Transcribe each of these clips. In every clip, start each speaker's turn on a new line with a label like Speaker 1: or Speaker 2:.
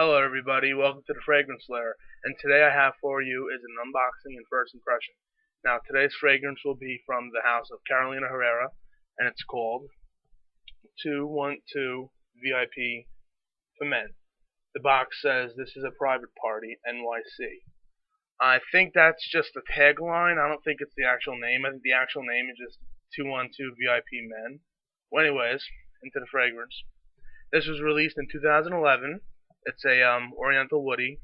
Speaker 1: Hello everybody, welcome to the Fragrance Lair, and today I have for you is an unboxing and first impression. Now today's fragrance will be from the house of Carolina Herrera, and it's called 212 VIP for Men. The box says this is a private party, NYC. I think that's just a tagline, I don't think it's the actual name, I think the actual name is just 212 VIP Men. Well anyways, into the fragrance. This was released in 2011. It's a Oriental Woody.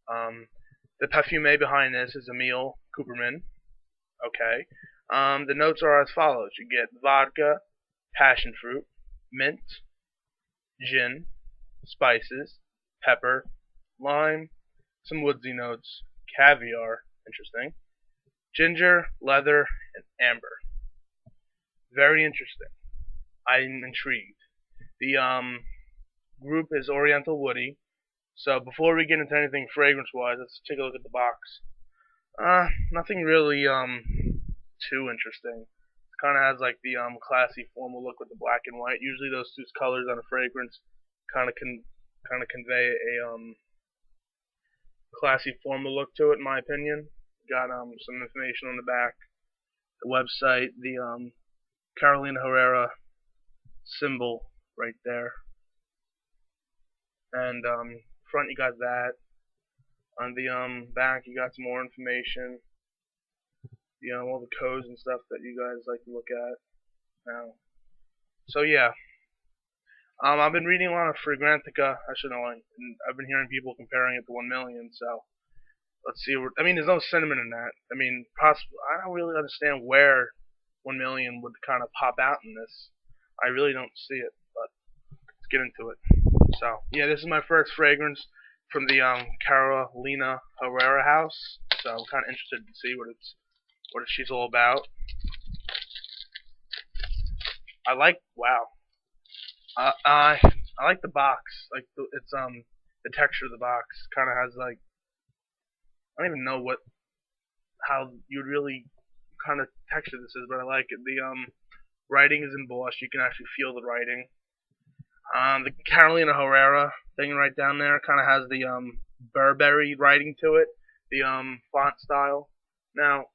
Speaker 1: The perfume behind this is Emil Cooperman. Okay. The notes are as follows. You get vodka, passion fruit, mint, gin, spices, pepper, lime, some woodsy notes, caviar, interesting, ginger, leather, and amber. Very interesting. I'm intrigued. The group is Oriental Woody. So before we get into anything fragrance-wise, let's take a look at the box. Nothing really too interesting. It kind of has like the classy formal look with the black and white. Usually those two colors on a fragrance kind of convey a classy formal look to it, in my opinion. Got some information on the back, the website, the Carolina Herrera symbol right there. And front you got that. On the back you got some more information. All the codes and stuff that you guys like to look at now. So yeah. I've been reading a lot of Fragrantica. I've been hearing people comparing it to 1 million, so let's see there's no cinnamon in that. I don't really understand where 1 million would kind of pop out in this. I really don't see it, but let's get into it. So, yeah, this is my first fragrance from the Carolina Herrera house. So I'm kind of interested to see what she's all about. I like the box. Like the texture of the box kind of has like, I don't even know how you'd really kind of texture this is, but I like it. The writing is embossed. You can actually feel the writing. The Carolina Herrera thing right down there kind of has the Burberry writing to it, the font style. Now,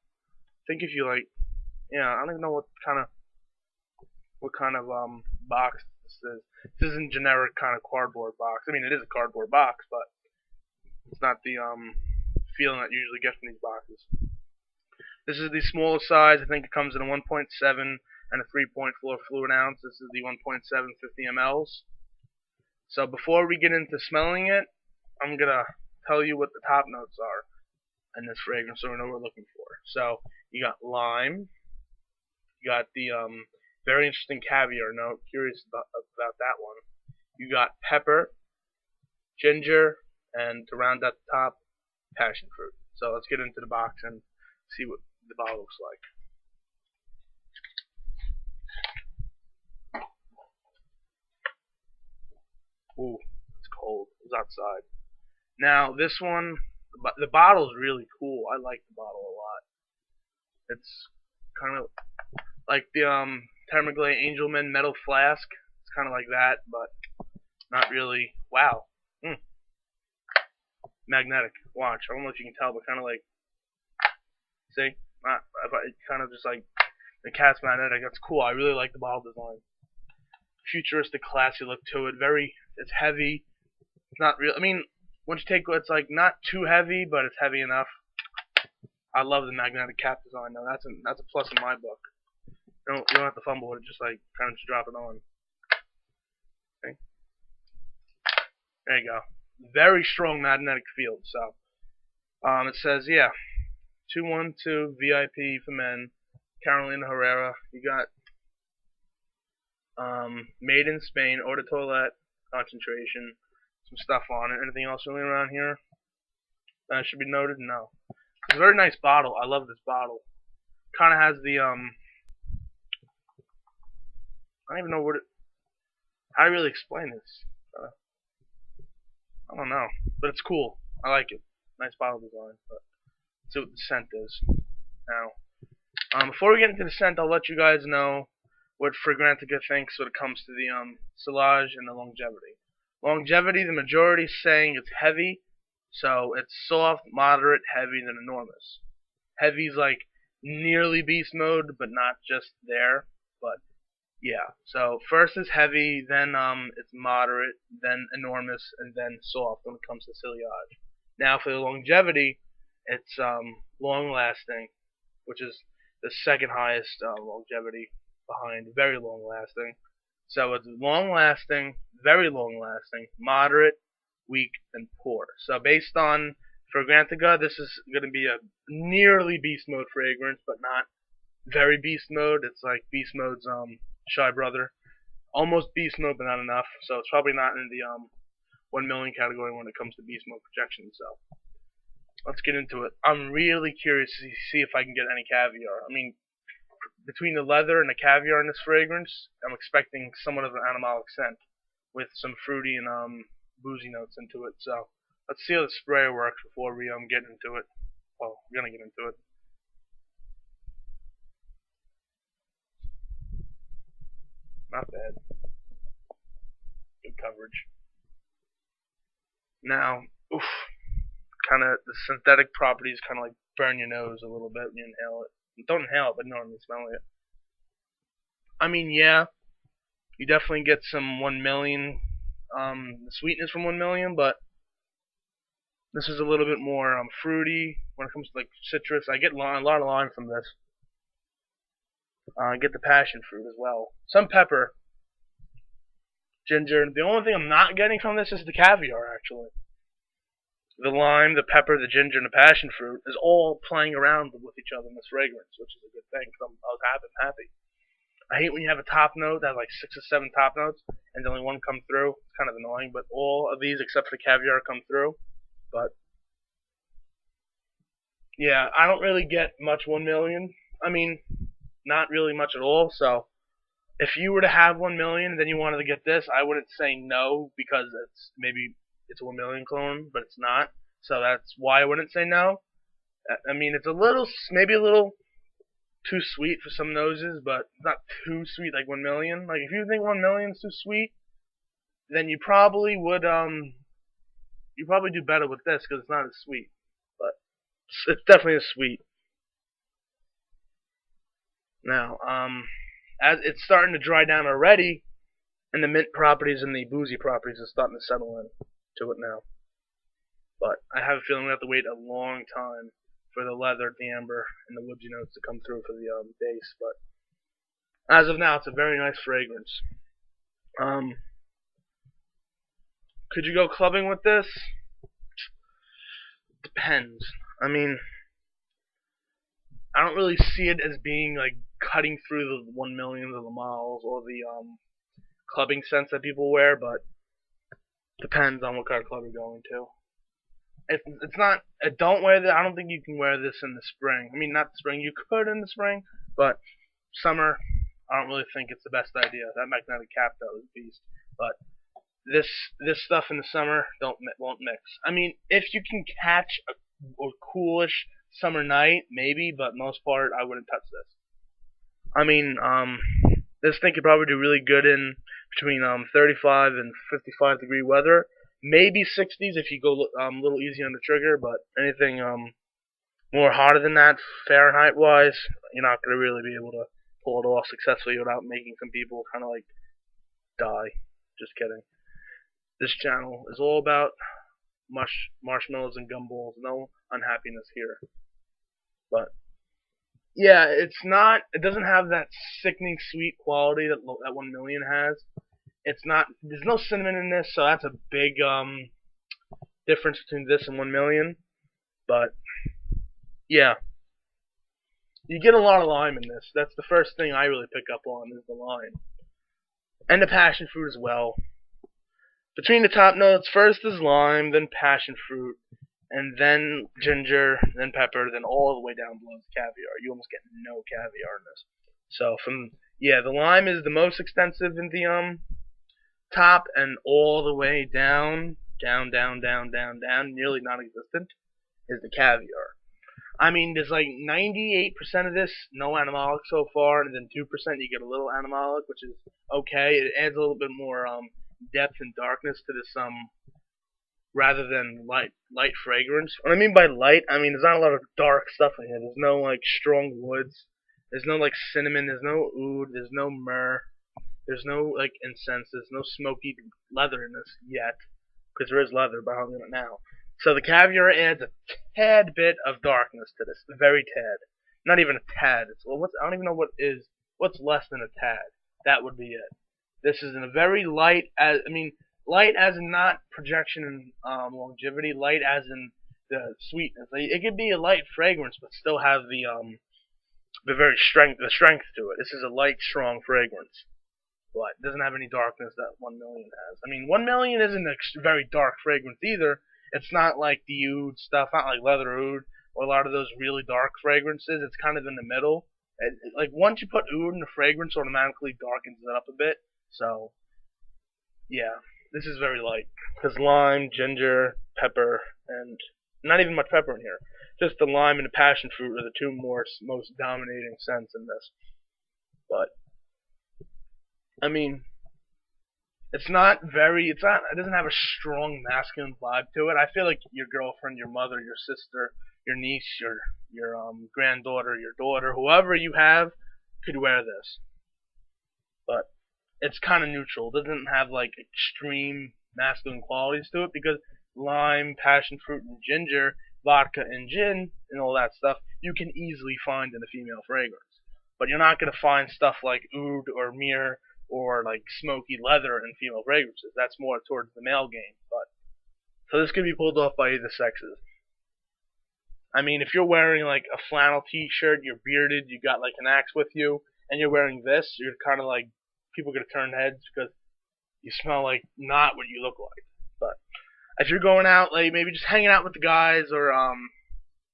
Speaker 1: think if you like, I don't even know what kind of box this is. This isn't generic kind of cardboard box. I mean, it is a cardboard box, but it's not the feeling that you usually get from these boxes. This is the smallest size. I think it comes in a 1.7 and a 3.4 fluid ounce. This is the 1.7 50 mLs. So before we get into smelling it, I'm gonna tell you what the top notes are in this fragrance, so we know what we're looking for. So you got lime. You got the very interesting caviar note. Curious about that one. You got pepper, ginger, and to round out the top, passion fruit. So let's get into the box and see what the bottle looks like. Ooh, it's cold. It's outside. Now, this one, the bottle's really cool. I like the bottle a lot. It's kind of like the Termaglace Angelman metal flask. It's kind of like that, but not really. Wow. Magnetic. Watch. I don't know if you can tell, but kind of like, see? It's kind of just like the cat's magnetic. That's cool. I really like the bottle design. Futuristic, classy look to it. It's heavy. It's not real. Once you take it's like not too heavy, but it's heavy enough. I love the magnetic cap design though. That's a plus in my book. You don't have to fumble with it. Just like kind of just drop it on. Okay. There you go. Very strong magnetic field. So it says 212 VIP for Men, Carolina Herrera. You got made in Spain, eau de toilette, concentration, some stuff on it. Anything else really around here that should be noted? No. It's a very nice bottle. I love this bottle. Kind of has the I don't even know how to really explain this. I don't know, but it's cool. I like it. Nice bottle design. But let's see what the scent is. Now, before we get into the scent, I'll let you guys know what Fragrantica thinks when it comes to the silage and the longevity. Longevity, the majority is saying it's heavy, so it's soft, moderate, heavy, then enormous. Heavy's like nearly beast mode, but not just there. But yeah, so first is heavy, then it's moderate, then enormous, and then soft when it comes to ciliage. Now for the longevity, it's long lasting, which is the second highest longevity behind very long lasting. So it's long lasting, very long lasting, moderate, weak, and poor. So based on Fragrantica, this is going to be a nearly beast mode fragrance, but not very beast mode. It's like beast mode's shy brother, almost beast mode, but not enough. So it's probably not in the 1 million category when it comes to beast mode projection. So let's get into it. I'm really curious to see if I can get any caviar. I mean, between the leather and the caviar in this fragrance, I'm expecting somewhat of an animalic scent with some fruity and boozy notes into it. So let's see how the spray works before we get into it. Well, we're gonna get into it. Not bad. Good coverage. Now, oof, kind of the synthetic properties kind of like burn your nose a little bit when you inhale it. Don't inhale it, but normally smell it. I mean, yeah, you definitely get some 1 million sweetness from 1 million, but this is a little bit more fruity when it comes to like citrus. I get a lot of lime from this. I get the passion fruit as well. Some pepper, ginger. The only thing I'm not getting from this is the caviar, actually. The lime, the pepper, the ginger, and the passion fruit is all playing around with each other in this fragrance, which is a good thing because I was happy. I hate when you have a top note that has like 6 or 7 top notes and only one come through. It's kind of annoying, but all of these except for caviar come through. But yeah, I don't really get much 1 million. I mean, not really much at all. So if you were to have 1 million and then you wanted to get this, I wouldn't say no because it's a 1 million clone, but it's not. So that's why I wouldn't say no. I mean, it's maybe a little too sweet for some noses, but not too sweet like 1 million. Like if you think 1 million is too sweet, then you probably would you probably do better with this because it's not as sweet. But it's definitely as sweet. Now, as it's starting to dry down already, and the mint properties and the boozy properties are starting to settle in to it now. But I have a feeling we have to wait a long time for the leather, the amber, and the woodsy notes to come through for the base. But as of now, it's a very nice fragrance. Could you go clubbing with this? Depends. I mean, I don't really see it as being like cutting through the 1 million of the miles or the clubbing scents that people wear, but depends on what kind of club you're going to. It's not. Don't wear this. I don't think you can wear this in the spring. I mean, not the spring. You could in the spring, but summer, I don't really think it's the best idea. That magnetic cap though is a beast, but this stuff in the summer won't mix. I mean, if you can catch a coolish summer night, maybe, but most part, I wouldn't touch this. I mean, this thing could probably do really good in between 35 and 55 degree weather. Maybe 60s if you go a little easy on the trigger, but anything more hotter than that, Fahrenheit wise, you're not going to really be able to pull it off successfully without making some people kind of like die. Just kidding. This channel is all about marshmallows and gumballs. No unhappiness here. But yeah, it's not. It doesn't have that sickening sweet quality that 1 million has. It's not. There's no cinnamon in this, so that's a big difference between this and 1 million. But yeah, you get a lot of lime in this. That's the first thing I really pick up on is the lime, and the passion fruit as well. Between the top notes, first is lime, then passion fruit, and then ginger, then pepper, then all the way down below is caviar. You almost get no caviar in this. So the lime is the most extensive in the top, and all the way down, nearly non-existent, is the caviar. I mean, there's like 98% of this no animalic so far, and then 2% you get a little animalic, which is okay. It adds a little bit more depth and darkness to this rather than light fragrance. What I mean by light, I mean there's not a lot of dark stuff in here. There's no like strong woods. There's no like cinnamon. There's no oud. There's no myrrh. There's no like incense. There's no smoky leather in this yet, because there is leather behind it now. So the caviar adds a tad bit of darkness to this, a very tad. Not even a tad. I don't even know what's less than a tad. That would be it. This is in a very light as in not projection and longevity, light as in the sweetness. Like, it could be a light fragrance, but still have the strength to it. This is a light, strong fragrance, but it doesn't have any darkness that 1 million has. I mean, 1 million isn't a very dark fragrance either. It's not like the oud stuff, not like leather oud or a lot of those really dark fragrances. It's kind of in the middle. Like once you put oud in the fragrance, automatically darkens it up a bit. So yeah, this is very light because lime, ginger, pepper, and not even much pepper in here. Just the lime and the passion fruit are the two most dominating scents in this. But I mean, it doesn't have a strong masculine vibe to it. I feel like your girlfriend, your mother, your sister, your niece, your granddaughter, your daughter, whoever you have could wear this. But it's kind of neutral. It doesn't have like extreme masculine qualities to it because lime, passion fruit, and ginger, vodka, and gin, and all that stuff you can easily find in a female fragrance. But you're not going to find stuff like oud or myrrh or like smoky leather in female fragrances. That's more towards the male game. But so this can be pulled off by either sexes. I mean, if you're wearing like a flannel t-shirt, you're bearded, you got like an axe with you, and you're wearing this, you're kind of like people are gonna turn heads because you smell like not what you look like. But if you're going out, like maybe just hanging out with the guys or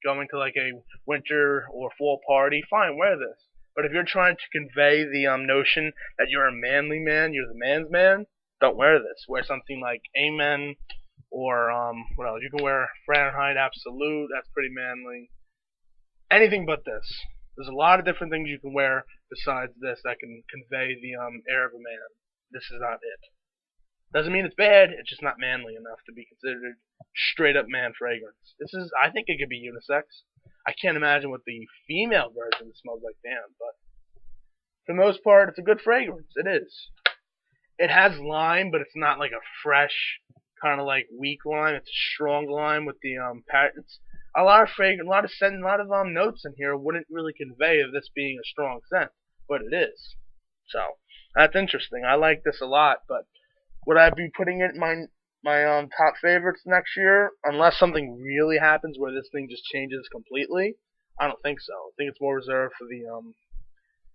Speaker 1: going to like a winter or fall party, fine, wear this. But if you're trying to convey the notion that you're a manly man, you're the man's man, don't wear this. Wear something like Amen or what else? You can wear Fahrenheit Absolute. That's pretty manly. Anything but this. There's a lot of different things you can wear besides this that can convey the air of a man. This is not it. Doesn't mean it's bad. It's just not manly enough to be considered straight up man fragrance. I think it could be unisex. I can't imagine what the female version smells like, damn, but for the most part, it's a good fragrance. It is. It has lime, but it's not like a fresh, kind of like weak lime. It's a strong lime with the it's a lot of fragrance, a lot of scent, a lot of notes in here wouldn't really convey of this being a strong scent, but it is. So that's interesting. I like this a lot, but would I be putting it in my top favorites next year, unless something really happens where this thing just changes completely? I don't think so. I think it's more reserved for the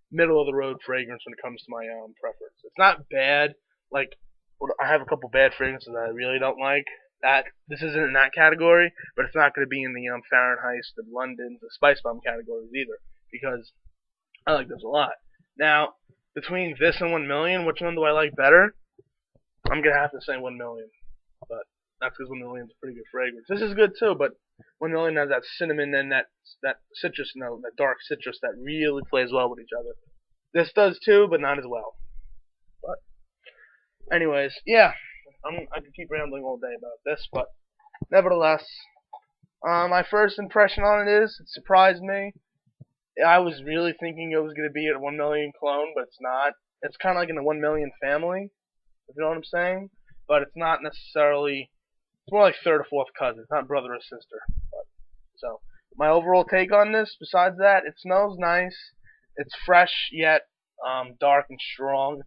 Speaker 1: middle of the road fragrance when it comes to my preference. It's not bad. Like I have a couple bad fragrances that I really don't like. That this isn't in that category, but it's not going to be in the Fahrenheit, the London, the Spice Bomb categories either, because I like those a lot. Now, between this and 1 million, which one do I like better? I'm gonna have to say 1 million, but that's because 1 million is a pretty good fragrance. This is good too, but 1 million has that cinnamon and that citrus note, that dark citrus that really plays well with each other. This does too, but not as well. But anyways, yeah, I could keep rambling all day about this, but nevertheless, my first impression on it is it surprised me. I was really thinking it was gonna be a 1 million clone, but it's not. It's kind of like in the 1 million family, if you know what I'm saying. But it's not necessarily. It's more like third or fourth cousin. It's not brother or sister. But, so my overall take on this, besides that, it smells nice. It's fresh yet dark and strong.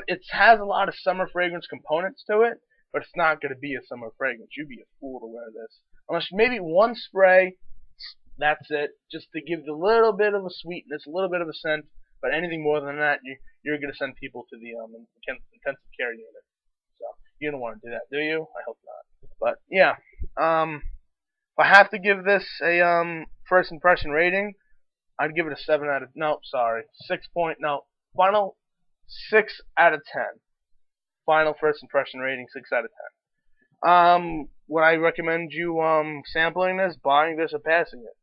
Speaker 1: It has a lot of summer fragrance components to it, but it's not going to be a summer fragrance. You'd be a fool to wear this unless maybe one spray. That's it, just to give a little bit of a sweetness, a little bit of a scent. But anything more than that, you're going to send people to the intensive care unit. So you don't want to do that, do you? I hope not. But yeah, if I have to give this a first impression rating, I'd give it a 7 out of final 6 out of 10. Final first impression rating 6 out of 10. Would I recommend you sampling this, buying this, or passing it?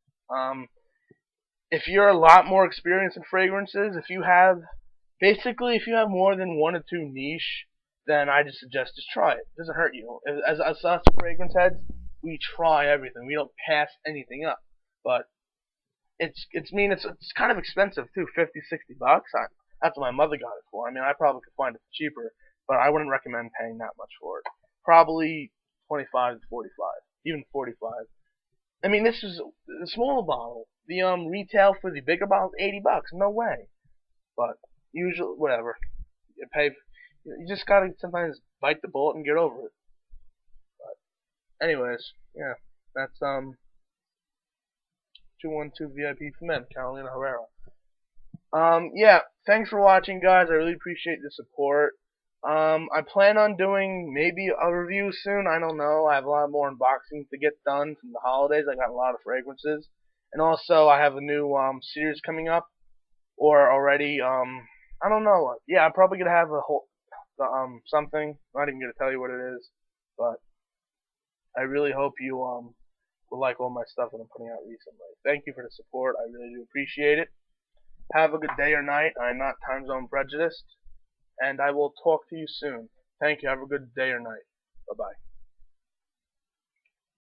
Speaker 1: If you're a lot more experienced in fragrances, if you have more than one or two niche then I just suggest just try it. It doesn't hurt you. As us fragrance heads, we try everything. We don't pass anything up. But it's kind of expensive too, 50, $60. That's what my mother got it for. I mean, I probably could find it cheaper, but I wouldn't recommend paying that much for it. Probably 25 to 45, even 45. I mean, this is a small bottle. The retail for the bigger bottle is $80. No way. But usually, whatever. You pay. You just gotta sometimes bite the bullet and get over it. But anyways, yeah, that's 212 VIP for Men, Carolina Herrera. Yeah, thanks for watching, guys. I really appreciate the support. I plan on doing maybe a review soon. I don't know. I have a lot more unboxings to get done from the holidays. I got a lot of fragrances, and also I have a new series coming up, or already. I don't know. Yeah, I'm probably gonna have a whole something. I'm not even gonna tell you what it is, but I really hope you will like all my stuff that I'm putting out recently. Thank you for the support. I really do appreciate it. Have a good day or night. I'm not time zone prejudiced, and I will talk to you soon. Thank you. Have a good day or night. Bye-bye.